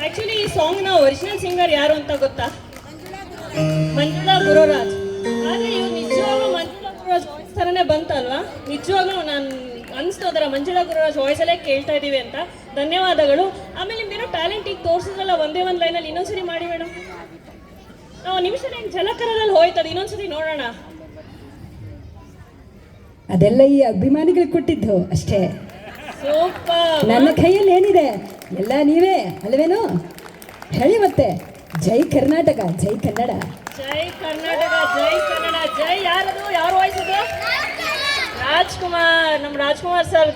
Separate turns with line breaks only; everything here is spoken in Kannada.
ಆಕ್ಚುಲಿ ಈ ಸಾಂಗ್ ನ ಒರಿಜಿನಲ್ ಸಿಂಗರ್ ಯಾರು ಅಂತ ಗೊತ್ತಾ? ಮಂಜುಳಾ ಗುರುರಾಜ್. ಆದ್ರೆ ಇವ್ರು ನಿಜವಾಗ್ಲೂ ಮಂಜುಳಾ ಗುರುರಾಜ್ ವಾಯ್ಸ್ ತರನೇ ಬಂತಲ್ವಾ? ನಿಜವಾಗ್ಲೂ ನಾನು ಅನಿಸ್ತು ಅದರ ಮಂಜುಳಾ ಗುರುರಾಜ್ ವಾಯ್ಸ್ ಅಲ್ಲೇ ಕೇಳ್ತಾ ಇದೀವಿ ಅಂತ. ಧನ್ಯವಾದಗಳು. ಆಮೇಲೆ ನಿಮ್ದೇನೋ ಟ್ಯಾಲೆಂಟ್ ಈಗ ತೋರಿಸಿದ್ರಲ್ಲ ಒಂದೇ ಒಂದು ಲೈನಲ್ಲಿ, ಇನ್ನೊಂದ್ಸರಿ ಮಾಡಿ ಮೇಡಮ್. ನಾವು ನಿಮಿಷದ ಝಲಕರದಲ್ಲಿ ಹೋಯ್ತದ, ಇನ್ನೊಂದ್ಸರಿ ನೋಡೋಣ.
ಅದೆಲ್ಲ ಈ ಅಭಿಮಾನಿಗಳಿಗೆ ಕೊಟ್ಟಿದ್ದು ಅಷ್ಟೇ.
ಸೂಪರ್.
ನನ್ನ ಕೈಯಲ್ಲಿ ಏನಿದೆ ಎಲ್ಲ ನೀವೇ ಅಲ್ವೇನು? ಹೇಳಿ ಮತ್ತೆ. ಜೈ ಕರ್ನಾಟಕ, ಜೈ ಕನ್ನಡ.
ಜೈ ಕರ್ನಾಟಕ, ಜೈ ಕನ್ನಡ. ಜೈ ಯಾರದು? ಯಾರು ವಾಯ್ಸ್ ಅದು? ರಾಜ್ಕುಮಾರ್. ನಮ್ಮ ರಾಜ್ಕುಮಾರ್ ಸರ್